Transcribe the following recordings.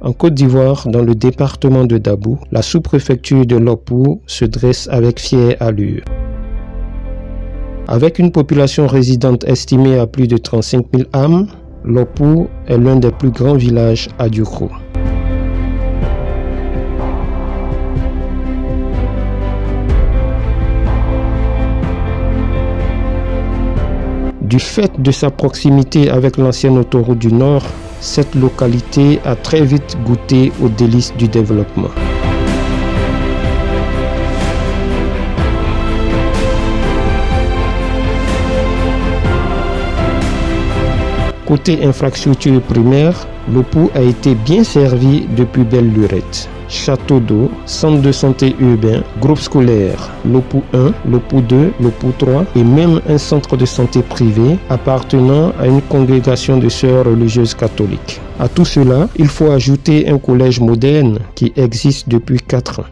En Côte d'Ivoire, dans le département de Dabou, la sous-préfecture de Lopou se dresse avec fière allure. Avec une population résidente estimée à plus de 35 000 âmes, Lopou est l'un des plus grands villages à Dioukro. Du fait de sa proximité avec l'ancienne autoroute du Nord, cette localité a très vite goûté aux délices du développement. Côté infrastructure primaire, Lopou a été bien servi depuis belle lurette. Château d'eau, centre de santé urbain, groupe scolaire, Lopou 1, Lopou 2, Lopou 3 et même un centre de santé privé appartenant à une congrégation de sœurs religieuses catholiques. À tout cela, il faut ajouter un collège moderne qui existe depuis 4 ans.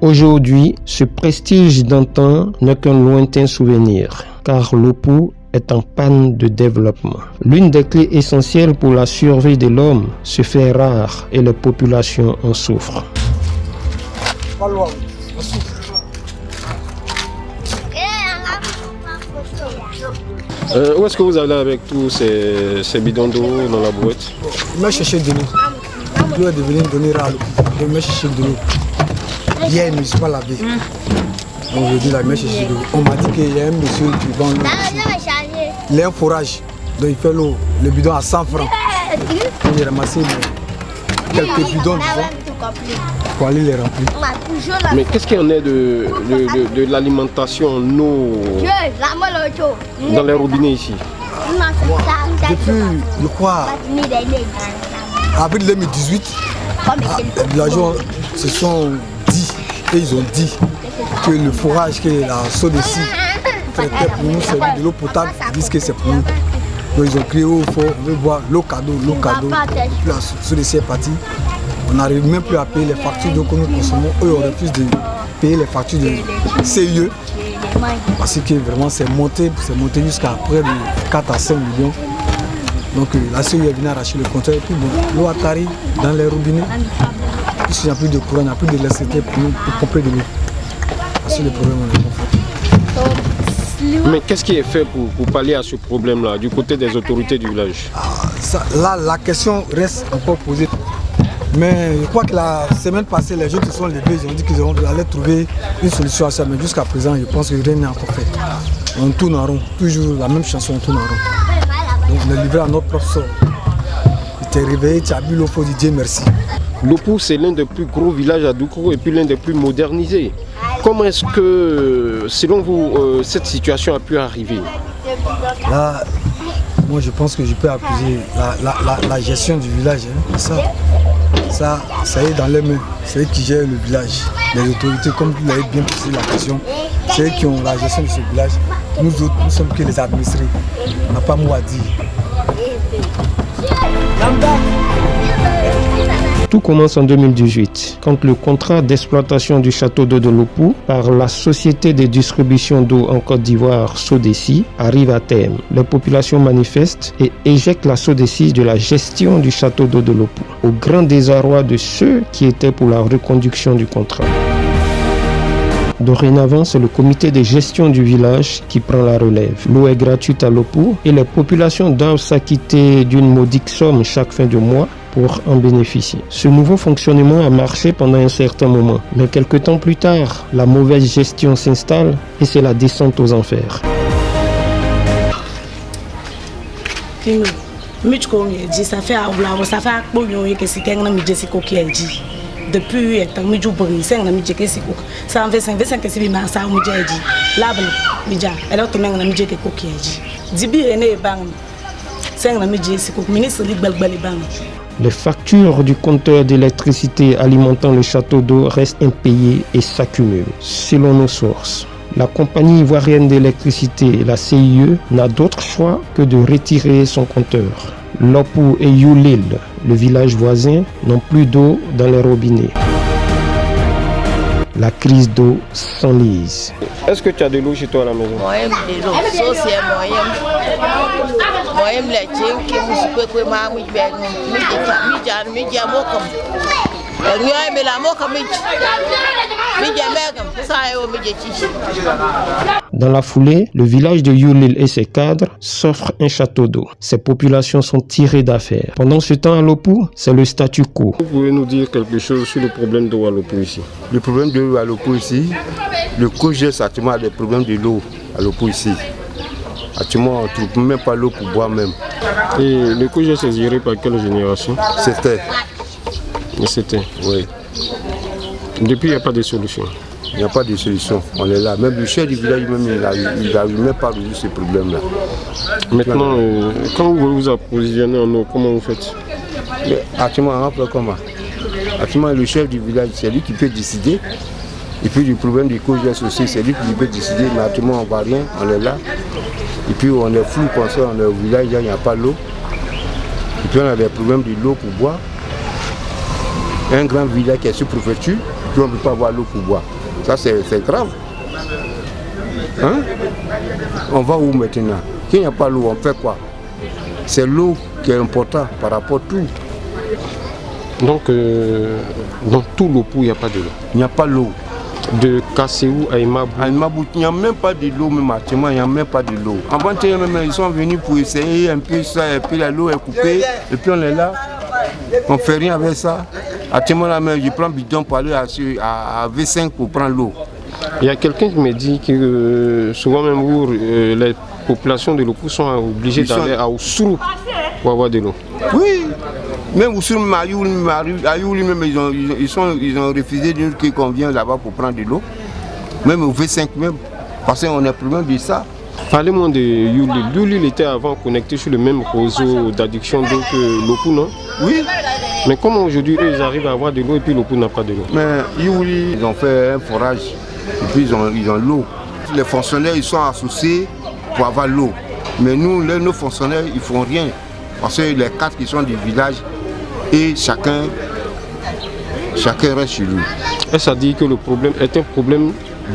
Aujourd'hui, ce prestige d'antan n'est qu'un lointain souvenir, car Lopou est en panne de développement. L'une des clés essentielles pour la survie de l'homme se fait rare et les populations en souffrent. Où est-ce que vous allez avec tous ces bidons d'eau dans la boîte? Je vais chercher de l'eau. L'eau est devenue donner à l'eau. Je vais chercher de l'eau. Hier, je ne me suis pas lavé. Donc je dis là, je vais chercher de l'eau. On m'a dit qu'il y a un monsieur qui vend l'eau. Il a un forage. Donc il fait l'eau, le bidon à 100 francs. J'ai ramassé quelques bidons, disons, pour aller les remplir. Mais qu'est-ce qu'il y en est de l'alimentation en eau dans les robinets ici? Depuis, je crois, avril 2018, les villageois se sont dit, et ils ont dit que le forage que la SODECI traitait pour nous, c'est de l'eau potable, ils disent que c'est pour nous. Donc ils ont crié au fort, on veut boire l'eau cadeau, l'eau cadeau. Puis la SODECI est partie. On n'arrive même plus à payer les factures d'eau que nous consommons. Eux, on refuse de payer les factures de CIE. Parce que vraiment, c'est monté jusqu'à près de 4 à 5 millions. Donc la CIE est venue arracher le compteur. Et puis bon, l'eau a tari dans les robinets. Puisqu'il n'y a plus de courant, il n'y a plus d'électricité pour pomper de l'eau. C'est le problème, on est confronté. Mais qu'est-ce qui est fait pour pallier à ce problème-là du côté des autorités du village? Là, la question reste encore posée. Mais je crois que la semaine passée, les gens se sont levés, ils ont dit qu'ils allaient trouver une solution à ça. Mais jusqu'à présent, je pense que rien n'est encore fait. On tourne en rond, toujours la même chanson, on tourne en rond. Donc on est livré à notre propre sort. Tu t'es réveillé, tu as bu l'eau, il faut dire Dieu merci. Lopou, c'est l'un des plus gros villages à Dioukro et puis l'un des plus modernisés. Comment est-ce que, selon vous, cette situation a pu arriver? Là, moi je pense que je peux accuser la gestion du village. Ça est dans les mains. C'est eux qui gèrent le village. Les autorités, comme vous l'avez bien posé la question, c'est eux qui ont la gestion de ce village. Nous autres, nous sommes que les administrés. On n'a pas mot à dire. Tout commence en 2018, quand le contrat d'exploitation du château d'eau de Lopou par la Société de distribution d'eau en Côte d'Ivoire, SODECI, arrive à terme. Les populations manifestent et éjectent la SODECI de la gestion du château d'eau de Lopou, au grand désarroi de ceux qui étaient pour la reconduction du contrat. Dorénavant, c'est le comité de gestion du village qui prend la relève. L'eau est gratuite à Lopou et les populations doivent s'acquitter d'une modique somme chaque fin de mois pour en bénéficier. Ce nouveau fonctionnement a marché pendant un certain moment, mais quelques temps plus tard, la mauvaise gestion s'installe et c'est la descente aux enfers. Depuis les factures du compteur d'électricité alimentant le château d'eau restent impayées et s'accumulent. Selon nos sources, la compagnie ivoirienne d'électricité, la CIE, n'a d'autre choix que de retirer son compteur. Lopou et Youlil, le village voisin, n'ont plus d'eau dans les robinets. La crise d'eau s'enlise. Est-ce que tu as de l'eau chez toi à la maison? Moi, de l'eau. Ça, c'est moyen. Moi, Dans la foulée, le village de Youlil et ses cadres s'offrent un château d'eau. Ces populations sont tirées d'affaire. Pendant ce temps à Lopou, c'est le statu quo. Vous pouvez nous dire quelque chose sur le problème d'eau à Lopou ici? Le problème de l'eau à Lopou ici, le COJES actuellement a des problèmes de l'eau à Lopou ici. Actuellement, on ne trouve même pas l'eau pour boire même. Et le COJES est géré par quelle génération? C'était. Oui. Depuis, il n'y a pas de solution. Il n'y a pas de solution. On est là. Même le chef du village, il n'arrive même pas à résoudre ce problème-là. Maintenant, quand vous vous approvisionnez en eau, comment vous faites? Actuellement, on fait comment? Actuellement, le chef du village, c'est lui qui peut décider. Et puis, le problème du COJES aussi, c'est lui qui peut décider. Mais actuellement, on ne voit rien. On est là. Et puis, on est flou comme ça. On est au village, il n'y a pas l'eau. Et puis, on a des problèmes de l'eau pour boire. Un grand village qui est sous préfecture, puis on ne peut pas avoir l'eau pour boire. Ça, c'est grave. Hein? On va où maintenant? S'il n'y a pas l'eau, on fait quoi? C'est l'eau qui est importante par rapport à tout. Donc, dans tout Lopou, il n'y a pas de l'eau? Il n'y a pas l'eau. De Kasséou à Imabou? À Imabou, il n'y a même pas de l'eau, même actuellement, il n'y a même pas de l'eau. Avant, ils sont venus pour essayer un peu ça, et puis l'eau est coupée, et puis on est là. On ne fait rien avec ça. Actuellement, là, je prends bidon pour aller à V5 pour prendre l'eau. Il y a quelqu'un qui me dit que souvent même vous, les populations de Lopou sont obligées d'aller à Oussou pour avoir de l'eau. Oui, même Oussou, même à Youli, même ils ont refusé de dire qu'on vient là-bas pour prendre de l'eau. Même au V5 même, parce qu'on a problème de ça. Parlez-moi de Youli. Youli était avant connecté sur le même réseau d'adduction d'eau que Lopou, non? Oui. Mais comment aujourd'hui ils arrivent à avoir de l'eau et puis Lopou n'a pas de l'eau? Mais Youli, ils ont fait un forage et puis ils ont l'eau. Les fonctionnaires, ils sont associés pour avoir l'eau. Mais nous, nos fonctionnaires, ils ne font rien. Parce que les cadres qui sont du village, et chacun reste chez lui. Et ça dit que le problème est un problème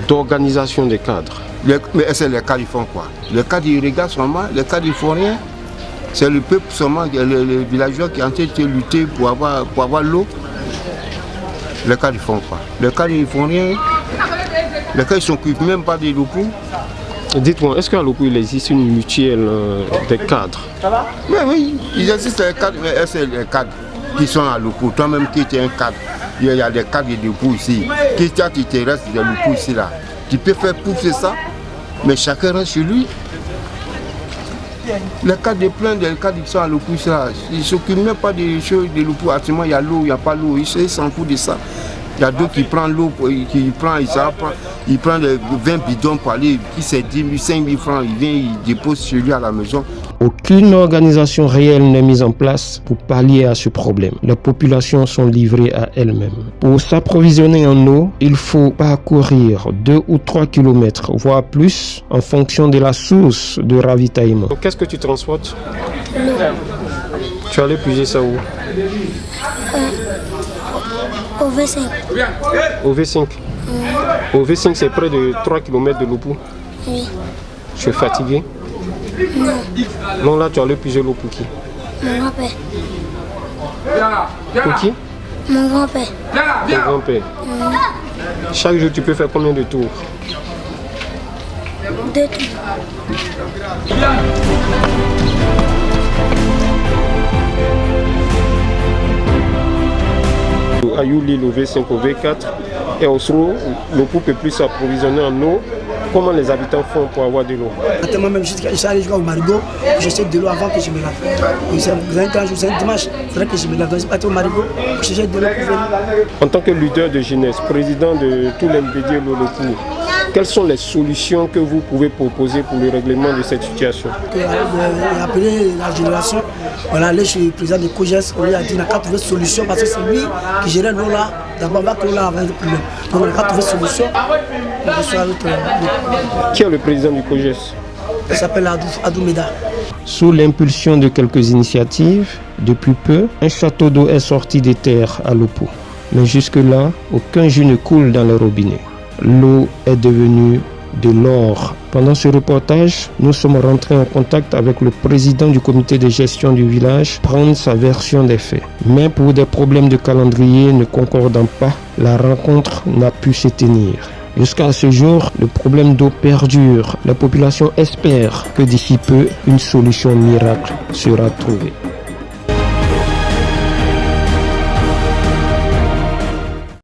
d'organisation des cadres. Mais c'est les cadres, ils font quoi? Les cadres, ils regardent seulement, les cadres, ils ne font rien. C'est le peuple seulement, les villageois qui ont été lutter pour avoir l'eau. Les cadres, ils font quoi? Les cadres, ils ne font rien. Les cadres, ils ne s'occupent même pas des Lopou. Dites-moi, est-ce qu'à Lopou, il existe une mutuelle des cadres? Mais oui, il existe des cadres, mais c'est les cadres qui sont à Lopou. Toi-même qui es un cadre, il y a des cadres de Lopou ici. Qui te reste de Lopou ici là? Tu peux faire pousser ça, mais chacun reste chez lui. Les cadres de plein de cadres qui sont à Lopou, ils ne s'occupent même pas des choses de Lopou. Actuellement, il y a l'eau, il n'y a pas l'eau, ils s'en foutent de ça. Il y a d'autres qui prennent l'eau, il prend 20 bidons pour aller, qui c'est 10 000, 5 000 francs, il vient, il dépose chez lui à la maison. Aucune organisation réelle n'est mise en place pour pallier à ce problème. Les populations sont livrées à elles-mêmes. Pour s'approvisionner en eau, il faut parcourir 2 ou 3 km, voire plus, en fonction de la source de ravitaillement. Qu'est-ce que tu transportes? Tu allais puiser ça où? Au V5. Au V5? Au V5, c'est près de 3 km de Lopou? Oui. Tu es fatigué? Non. Non, là, tu allais puiser l'eau pour qui? Mon grand-père. Pour qui? Mon grand-père. Ton grand-père. Chaque jour, tu peux faire combien de tours? 2 tours. À Youli, au V5, au V4 et au Sro, Lopou peut plus s'approvisionner en eau. Comment les habitants font pour avoir de l'eau? Moi même, je suis allé jusqu'au Marigot, j'achète de l'eau avant que je me lave. C'est un dimanche, c'est vrai que je me lave. Je vais au Marigot, j'achète de l'eau pour venir. En tant que leader de jeunesse, président de tout l'MPD Lopou, quelles sont les solutions que vous pouvez proposer pour le règlement de cette situation? Appeler la génération, on a allé chez le président de COJES, on lui a dit qu'on n'a pas trouvé de solution parce que c'est lui qui gérait l'eau là. D'abord, on va que l'eau là avant le problème. Donc on n'a pas trouvé de solution. Qui est le président du COJES? Il s'appelle Adou Meda. Sous l'impulsion de quelques initiatives, depuis peu, un château d'eau est sorti des terres à Lopou. Mais jusque-là, aucun jus ne coule dans le robinet. L'eau est devenue de l'or. Pendant ce reportage, nous sommes rentrés en contact avec le président du comité de gestion du village, prendre sa version des faits. Mais pour des problèmes de calendrier ne concordant pas, la rencontre n'a pu se tenir. Jusqu'à ce jour, le problème d'eau perdure. La population espère que d'ici peu, une solution miracle sera trouvée.